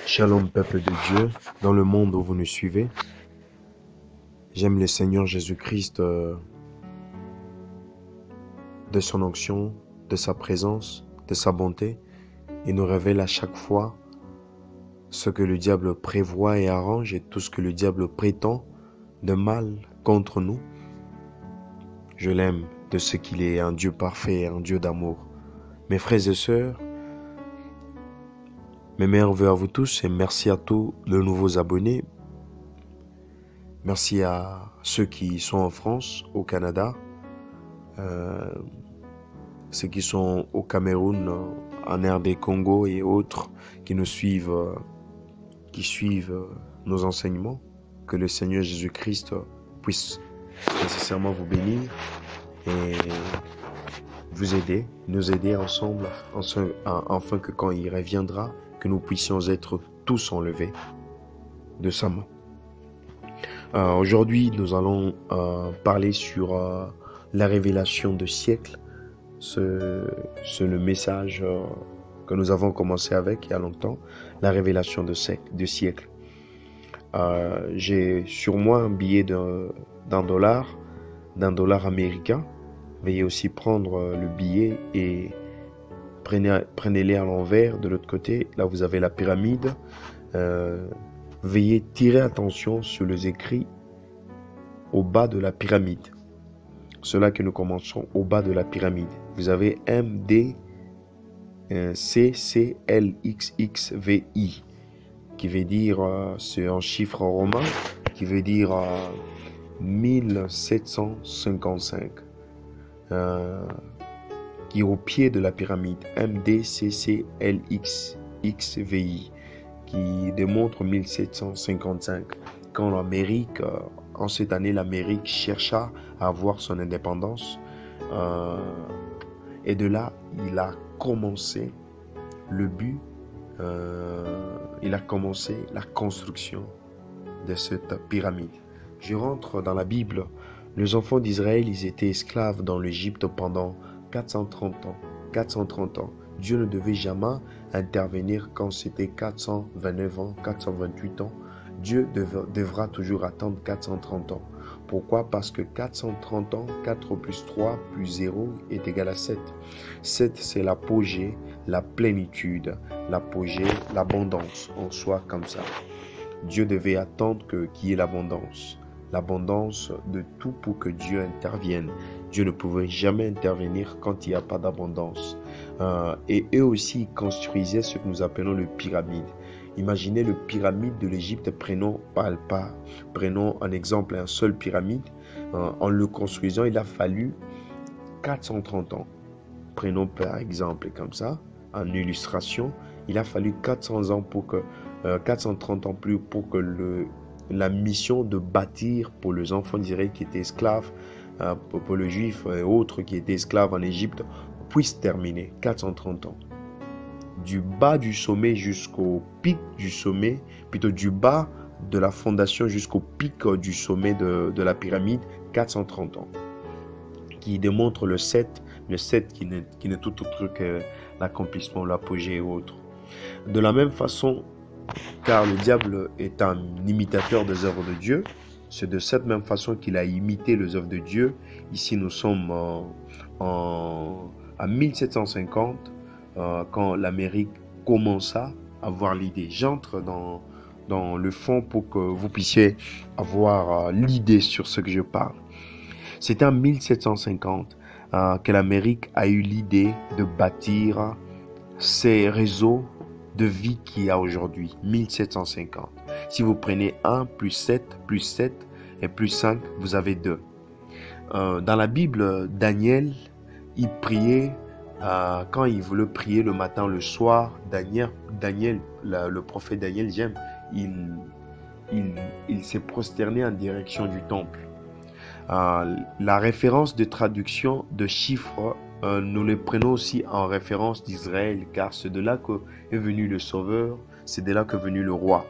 Shalom peuple de Dieu, dans le monde où vous nous suivez. J'aime le Seigneur Jésus-Christ de son onction, de sa présence, de sa bonté. Il nous révèle à chaque fois ce que le diable prévoit et arrange et tout ce que le diable prétend de mal contre nous. Je l'aime de ce qu'il est un Dieu parfait et un Dieu d'amour. Mes frères et sœurs, mes meilleurs vœux à vous tous et merci à tous de nouveaux abonnés. Merci à ceux qui sont en France, au Canada, ceux qui sont au Cameroun, en RD Congo et autres qui nous suivent, qui suivent nos enseignements. Que le Seigneur Jésus-Christ puisse nécessairement vous bénir et vous aider, nous aider ensemble, afin que quand il reviendra, que nous puissions être tous enlevés de sa main. Aujourd'hui, nous allons parler sur la révélation de siècle. C'est le message que nous avons commencé avec il y a longtemps, la révélation de siècle. J'ai sur moi un billet d'un dollar américain. Veuillez aussi prendre le billet et prenez-les à l'envers de l'autre côté. Là, vous avez la pyramide. Veuillez tirer attention sur les écrits au bas de la pyramide. Cela que nous commençons au bas de la pyramide. Vous avez MD CCLXXVI qui veut dire, c'est un chiffre romain, qui veut dire 1755. Qui est au pied de la pyramide, MDCCLXXVI, qui démontre 1755. Quand l'Amérique, en cette année, l'Amérique chercha à avoir son indépendance, et de là, il a commencé le but, il a commencé la construction de cette pyramide. Je rentre dans la Bible. Les enfants d'Israël, ils étaient esclaves dans l'Égypte pendant 430 ans. 430 ans. Dieu ne devait jamais intervenir quand c'était 429 ans, 428 ans. Dieu devra toujours attendre 430 ans. Pourquoi? Parce que 430 ans, 4 plus 3 plus 0 est égal à 7. 7, c'est l'apogée, la plénitude, l'apogée, l'abondance. On soit comme ça. Dieu devait attendre qu'il y ait l'abondance. L'abondance de tout pour que Dieu intervienne. Dieu ne pouvait jamais intervenir quand il n'y a pas d'abondance. Et eux aussi ils construisaient ce que nous appelons le pyramide. Imaginez le pyramide de l'Égypte, prenons un exemple, un seul pyramide. En le construisant, il a fallu 430 ans. Prenons par exemple comme ça, en illustration, il a fallu 400 ans pour que 430 ans plus pour que la mission de bâtir pour les enfants d'Israël qui étaient esclaves, pour les Juifs et autres qui étaient esclaves en Égypte, puisse terminer. 430 ans. Du bas du sommet jusqu'au pic du sommet, plutôt du bas de la fondation jusqu'au pic du sommet de la pyramide, 430 ans. Qui démontre le 7 qui n'est tout autre que l'accomplissement, l'apogée et autres. De la même façon, car le diable est un imitateur des œuvres de Dieu, c'est de cette même façon qu'il a imité les œuvres de Dieu. Ici, nous sommes à 1750, quand l'Amérique commença à avoir l'idée. J'entre dans le fond pour que vous puissiez avoir l'idée sur ce que je parle. C'est en 1750 que l'Amérique a eu l'idée de bâtir ces réseaux de vie qu'il y a aujourd'hui, 1750. Si vous prenez 1 plus 7 et plus 5, vous avez 2. Dans la Bible, Daniel, il priait, quand il voulait prier le matin, le soir, le prophète Daniel, il s'est prosterné en direction du temple. La référence de traduction de chiffres, nous les prenons aussi en référence d'Israël, car c'est de là que est venu le Sauveur, c'est de là que est venu le roi.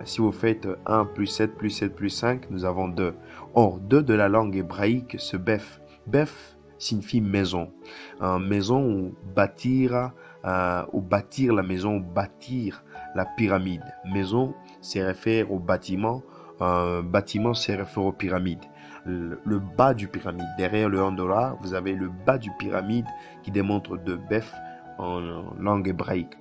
Si vous faites 1 plus 7 plus 7 plus 5, nous avons 2. Or, 2 de la langue hébraïque, c'est beth. Beth signifie maison. Maison ou bâtir, ou bâtir la maison, ou bâtir la pyramide. Maison, c'est réfère au bâtiment. Bâtiment, c'est réfère aux pyramides. Le bas du pyramide, derrière le $1, vous avez le bas du pyramide qui démontre deux bœufs en langue hébraïque.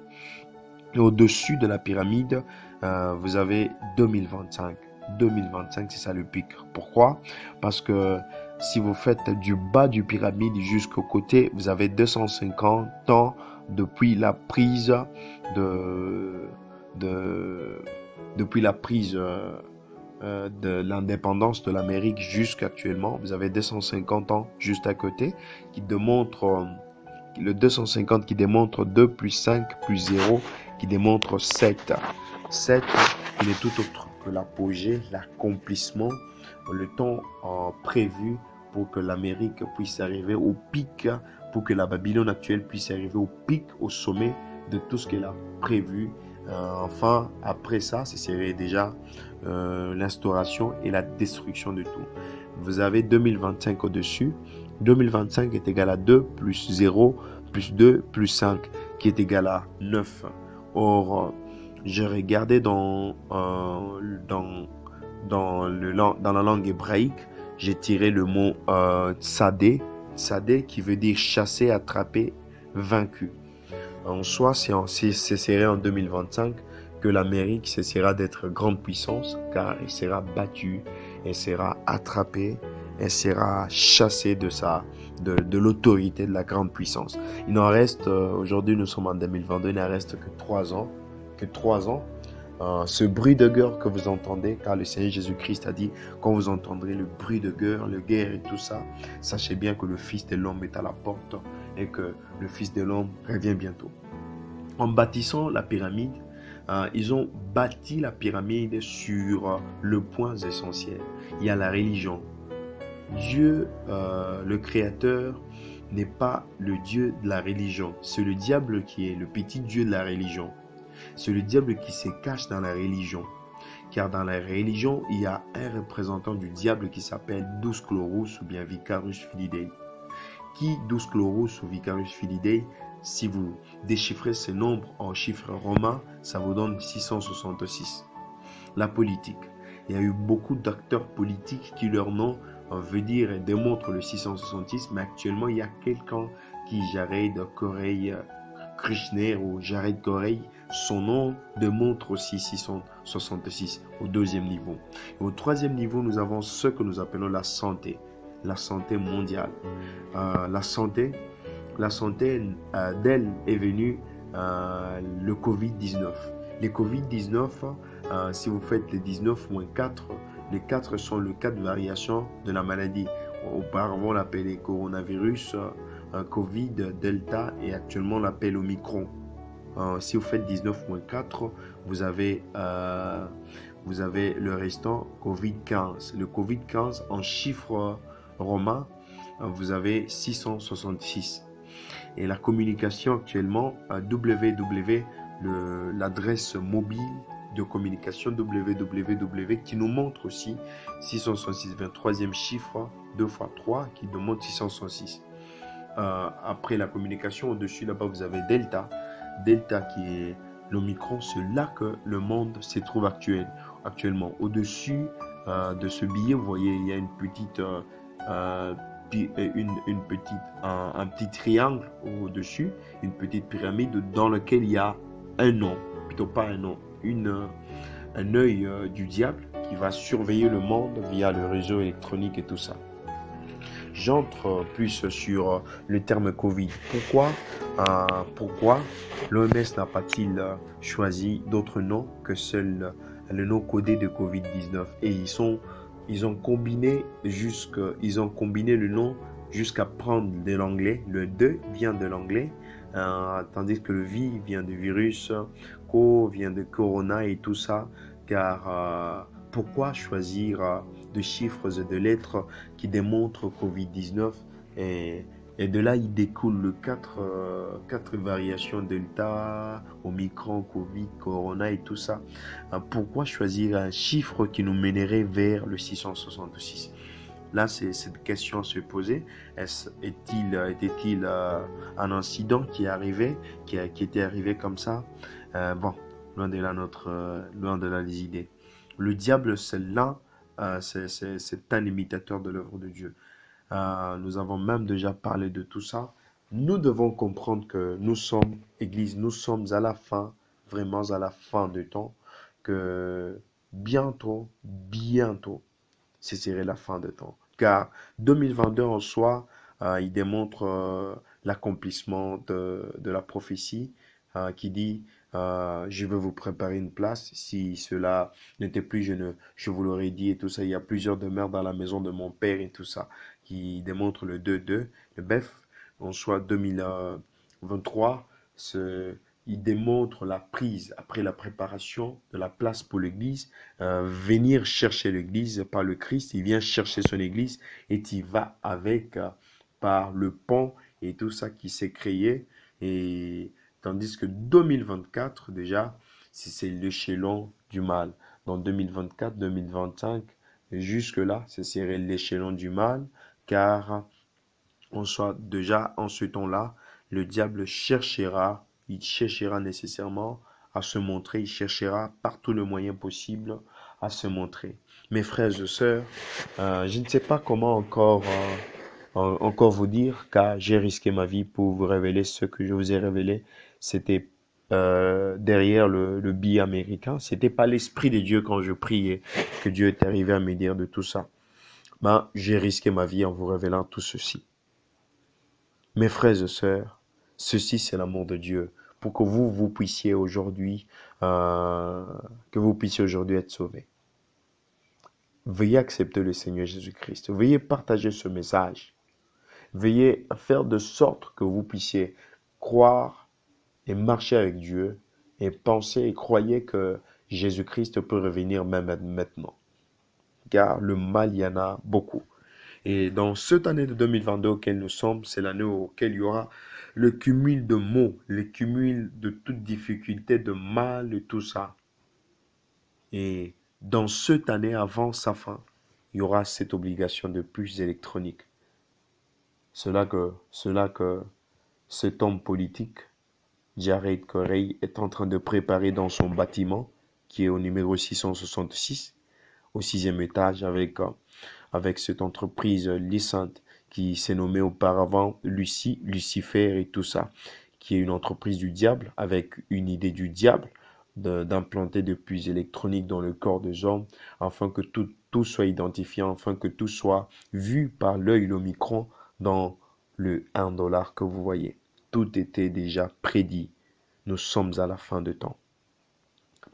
Et au-dessus de la pyramide, vous avez 2025. 2025, c'est ça le pic. Pourquoi? Parce que si vous faites du bas du pyramide jusqu'au côté, vous avez 250 ans depuis la prise depuis la prise de l'indépendance de l'Amérique jusqu'actuellement. Vous avez 250 ans juste à côté qui démontre le 250 qui démontre 2 plus 5 plus 0 qui démontre 7. 7, il est tout autre que l'apogée, l'accomplissement, le temps prévu pour que l'Amérique puisse arriver au pic, pour que la Babylone actuelle puisse arriver au pic, au sommet de tout ce qu'elle a prévu. Enfin, après ça, ce serait déjà l'instauration et la destruction de tout. Vous avez 2025 au-dessus. 2025 est égal à 2 plus 0 plus 2 plus 5 qui est égal à 9. Or, j'ai regardé dans la langue hébraïque, j'ai tiré le mot tzadé, tzadé qui veut dire chasser, attraper, vaincu. En soi, ce serait en 2025 que l'Amérique cessera d'être grande puissance car elle sera battue, elle sera attrapée, elle sera chassée de l'autorité de la grande puissance. Il en reste, aujourd'hui nous sommes en 2022, il n'en reste que 3 ans. Ce bruit de guerre que vous entendez, car le Seigneur Jésus-Christ a dit, quand vous entendrez le bruit de guerre, le guerre et tout ça, sachez bien que le Fils de l'homme est à la porte et que le Fils de l'homme revient bientôt. En bâtissant la pyramide, ils ont bâti la pyramide sur le point essentiel. Il y a la religion. Dieu, le Créateur, n'est pas le Dieu de la religion. C'est le diable qui est le petit Dieu de la religion. C'est le diable qui se cache dans la religion. Car dans la religion, il y a un représentant du diable qui s'appelle Douce Chlorus ou bien Vicarius Filidei. Qui Douce Chlorus ou Vicarius Filidei? Si vous déchiffrez ces nombres en chiffres romains, ça vous donne 666. La politique. Il y a eu beaucoup d'acteurs politiques qui leur nom veut dire et démontre le 666, mais actuellement il y a quelqu'un qui Jared Corey Krishner ou Jared Corey, son nom démontre aussi 666 au deuxième niveau. Et au troisième niveau, nous avons ce que nous appelons la santé mondiale. La santé, d'elle est venu le Covid-19. Les Covid-19, si vous faites les 19 moins 4, les 4 sont le 4 variations de la maladie. Auparavant, on l'appelait coronavirus, Covid, Delta et actuellement on l'appelle Omicron. Si vous faites 19 moins 4, vous avez le restant Covid-15. Le Covid-15 en chiffres romains, vous avez 666. Et la communication actuellement, www, l'adresse mobile de communication www qui nous montre aussi 666, 23e chiffre 2 x 3 qui nous montre 666. Après la communication, au-dessus là-bas vous avez Delta qui est l'Omicron, c'est là que le monde se trouve actuellement. Au-dessus de ce billet, vous voyez, il y a une petite un petit triangle au-dessus, une petite pyramide dans laquelle il y a un nom, plutôt pas un nom, un œil du diable qui va surveiller le monde via le réseau électronique et tout ça. J'entre plus sur le terme Covid. Pourquoi l'OMS n'a pas-il choisi d'autres noms que seul le nom codé de Covid-19? Et ils ont combiné le nom jusqu'à prendre de l'anglais. Le 2 vient de l'anglais, tandis que le V vient de virus, Co vient de corona et tout ça. Car pourquoi choisir de chiffres et de lettres qui démontrent Covid-19 et de là, il découle le 4 variations Delta, Omicron, Covid, Corona et tout ça. Pourquoi choisir un chiffre qui nous mènerait vers le 666? Là, c'est cette question à se poser. Était-il un incident qui est arrivé, qui était arrivé comme ça? Bon, loin de là loin de là les idées. Le diable, c'est un imitateur de l'œuvre de Dieu. Nous avons même déjà parlé de tout ça. Nous devons comprendre que nous sommes, Église, nous sommes à la fin, vraiment à la fin du temps, que bientôt, ce serait la fin du temps. Car 2022 en soi, il démontre l'accomplissement de la prophétie qui dit je veux vous préparer une place. Si cela n'était plus, je vous l'aurais dit et tout ça. Il y a plusieurs demeures dans la maison de mon père et tout ça qui démontre le 2-2. Le BEF, en soi 2023, il démontre la prise après la préparation de la place pour l'Église, venir chercher l'Église par le Christ. Il vient chercher son Église et il va avec par le pont et tout ça qui s'est créé. Et tandis que 2024 déjà, c'est l'échelon du mal. Dans 2024, 2025, jusque-là, ce serait l'échelon du mal, car on soit déjà en ce temps-là, le diable il cherchera nécessairement à se montrer, il cherchera par tous les moyens possibles à se montrer. Mes frères et sœurs, je ne sais pas comment encore vous dire, car j'ai risqué ma vie pour vous révéler ce que je vous ai révélé. C'était derrière le billet américain. C'était pas l'esprit de Dieu quand je priais que Dieu est arrivé à me dire de tout ça. Ben, j'ai risqué ma vie en vous révélant tout ceci. Mes frères et sœurs, ceci c'est l'amour de Dieu pour que vous puissiez aujourd'hui être sauvés. Veuillez accepter le Seigneur Jésus-Christ. Veuillez partager ce message. Veuillez faire de sorte que vous puissiez croire et marcher avec Dieu et penser et croyez que Jésus-Christ peut revenir même maintenant. Car le mal, il y en a beaucoup. Et dans cette année de 2022 auquel nous sommes, c'est l'année auquel il y aura le cumul de maux, le cumul de toutes difficultés, de mal et tout ça. Et dans cette année avant sa fin, il y aura cette obligation de puces électroniques. Cela que cet homme politique, Jared Corey, est en train de préparer dans son bâtiment, qui est au numéro 666, au 6e étage, avec cette entreprise licente qui s'est nommée auparavant Lucifer et tout ça, qui est une entreprise du diable, avec une idée du diable d'implanter des puces électroniques dans le corps des hommes, afin que tout soit identifié, afin que tout soit vu par l'œil l'omicron dans le 1$ que vous voyez. Tout était déjà prédit. Nous sommes à la fin de temps.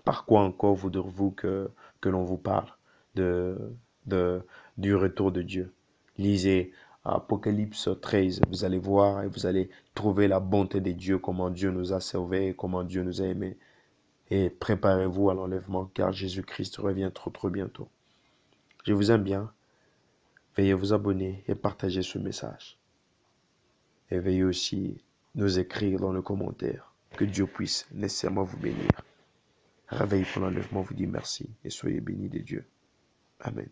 Par quoi encore voudrez-vous que l'on vous parle du retour de Dieu? Lisez Apocalypse 13, vous allez voir et vous allez trouver la bonté de Dieu, comment Dieu nous a sauvés, comment Dieu nous a aimés. Et préparez-vous à l'enlèvement, car Jésus-Christ revient trop bientôt. Je vous aime bien. Veuillez vous abonner et partager ce message. Et veuillez aussi nous écrire dans les commentaires. Que Dieu puisse nécessairement vous bénir. Réveillez pour l'enlèvement, vous dit merci et soyez bénis de Dieu. Amen.